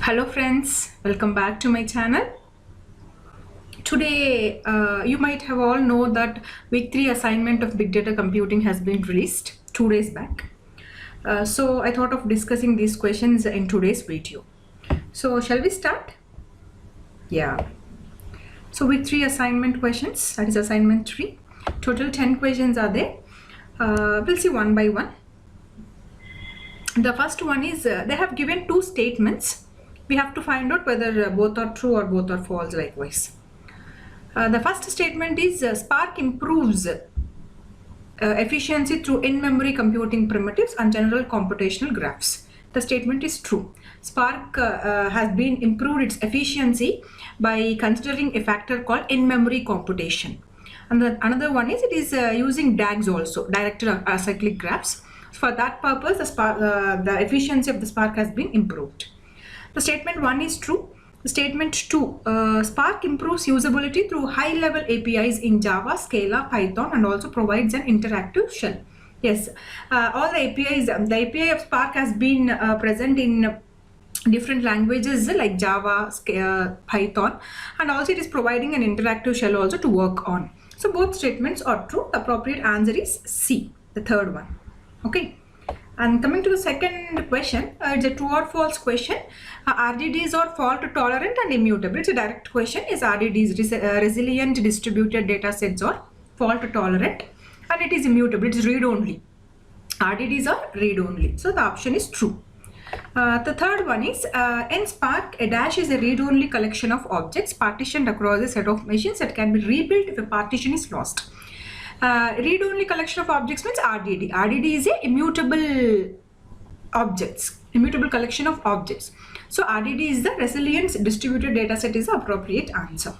Hello friends, welcome back to my channel. Today you might have all know that week 3 assignment of big data computing has been released 2 days back. So I thought of discussing these questions in today's video. So shall we start? Yeah. So week 3 assignment questions, that is assignment 3. Total 10 questions are there. We'll see one by one. The first one is they have given two statements. We have to find out whether both are true or both are false likewise. The first statement is Spark improves efficiency through in-memory computing primitives and general computational graphs. The statement is true. Spark has been improved its efficiency by considering a factor called in-memory computation. And another one is it is using DAGs also, directed acyclic graphs. For that purpose, the efficiency of the Spark has been improved. The statement 1 is true. The statement 2, Spark improves usability through high-level APIs in Java, Scala, Python, and also provides an interactive shell. Yes, all the APIs, the API of Spark has been present in different languages like Java, Python, and also it is providing an interactive shell also to work on. So both statements are true. The appropriate answer is C, the third one. Okay. And coming to the second question, it's a true or false question. RDDs are fault tolerant and immutable. It's a direct question. Is RDDs resilient distributed data sets or fault tolerant? And it is immutable. It is read only. RDDs are read only. So the option is true. The third one is in Spark, a dash is a read-only collection of objects partitioned across a set of machines that can be rebuilt if a partition is lost. Read-only collection of objects means RDD. RDD is a immutable objects, immutable collection of objects. So RDD is the resilient distributed data set is the appropriate answer.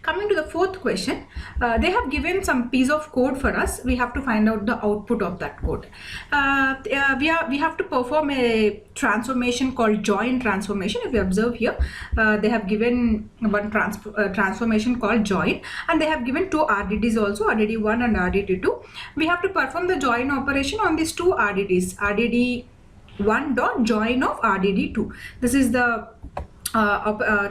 Coming to the fourth question, they have given some piece of code for us. We have to find out the output of that code. We have to perform a transformation called join transformation. If you observe here, they have given one transformation called join, and they have given two RDDs also, RDD1 and RDD2. We have to perform the join operation on these two RDDs, RDD1 dot join of RDD2. This is the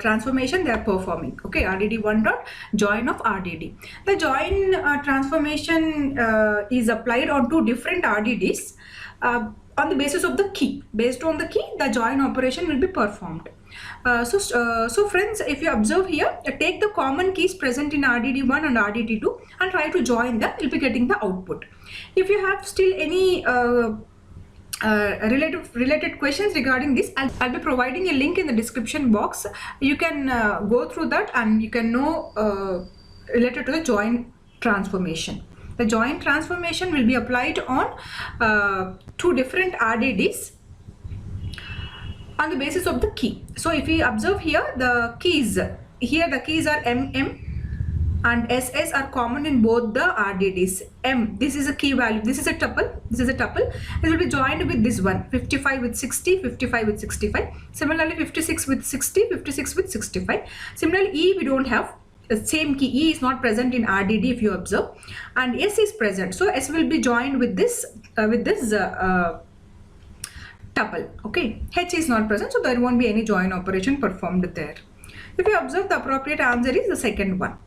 transformation they are performing. Okay, RDD1 dot join of RDD. The join transformation is applied on two different RDDs on the basis of the key. Based on the key, the join operation will be performed. So friends, if you observe here, take the common keys present in RDD1 and RDD2 and try to join them. You'll be getting the output. If you have still any related questions regarding this, I'll be providing a link in the description box. You can go through that and you can know related to the join transformation. The join transformation will be applied on two different RDDs on the basis of the key. So if we observe here, the keys are MM and SS are common in both the RDDs. M, this is a key value, this is a tuple, it will be joined with this one, 55 with 60, 55 with 65. Similarly 56 with 60, 56 with 65. Similarly E, we don't have the same key. E is not present in RDD if you observe, and S is present. So S will be joined with this tuple. Okay, H is not present, so there won't be any join operation performed there. If you observe, the appropriate answer is the second one.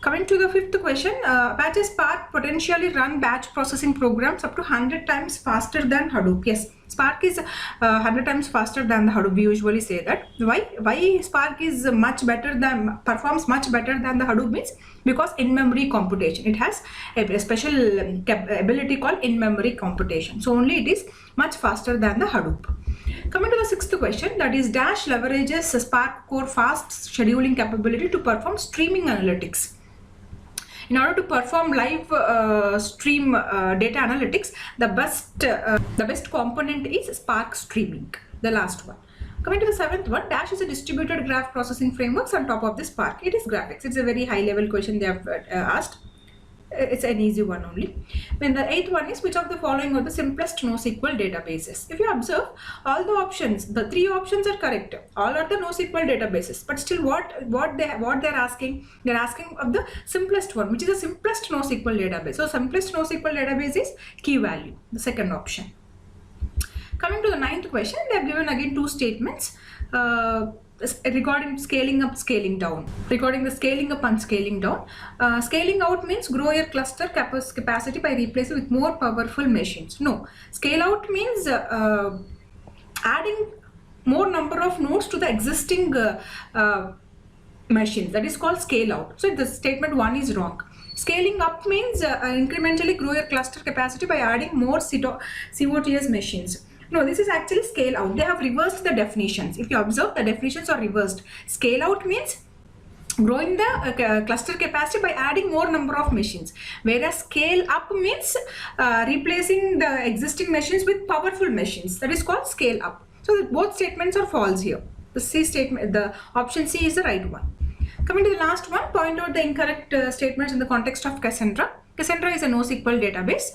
Coming to the fifth question, Apache Spark potentially run batch processing programs up to 100 times faster than Hadoop. Yes, Spark is 100 times faster than the Hadoop. We usually say that. Why Spark is performs much better than the Hadoop means because in-memory computation. It has a special ability called in-memory computation. So only it is much faster than the Hadoop. Coming to the sixth question, that is Dash leverages Spark Core fast scheduling capability to perform streaming analytics. In order to perform live stream data analytics, the best component is Spark Streaming, the last one. Coming to the seventh one, Dash is a distributed graph processing frameworks on top of the Spark. It is graphics. It's a very high level question they have asked. It's an easy one only. Then the eighth one is, which of the following are the simplest NoSQL databases? If you observe, all the options, the three options are correct. All are the NoSQL databases. But still, what they're asking? They're asking of the simplest one, which is the simplest NoSQL database. So simplest NoSQL database is key value, the second option. Coming to the ninth question, they have given again two statements regarding scaling up, scaling down. Regarding the scaling up and scaling down, scaling out means grow your cluster capacity by replacing with more powerful machines. No, scale out means adding more number of nodes to the existing machines. That is called scale out. So the statement 1 is wrong. Scaling up means incrementally grow your cluster capacity by adding more COTS machines. No, this is actually scale out. They have reversed the definitions. If you observe, the definitions are reversed. Scale out means growing the cluster capacity by adding more number of machines, whereas scale up means replacing the existing machines with powerful machines. That is called scale up. So both statements are false here. The C statement, the option C is the right one. Coming to the last one, point out the incorrect statements in the context of Cassandra. Cassandra is a NoSQL database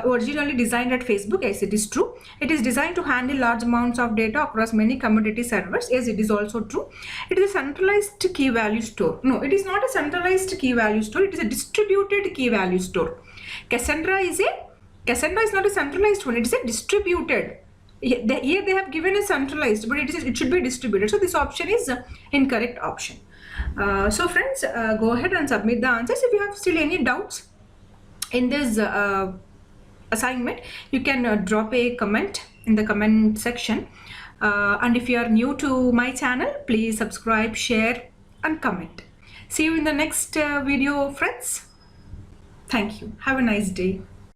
originally designed at Facebook. Yes, it is true. It is designed to handle large amounts of data across many commodity servers. Yes, it is also true. It is a centralized key value store. No, it is not a centralized key value store. It is a distributed key value store. Cassandra is not a centralized one. It is a distributed. Here they have given a centralized, but it should be distributed. So this option is incorrect option. So friends, go ahead and submit the answers. If you have still any doubts in this assignment, you can drop a comment in the comment section. And if you are new to my channel, please subscribe, share and comment. See you in the next video, friends. Thank you. Have a nice day.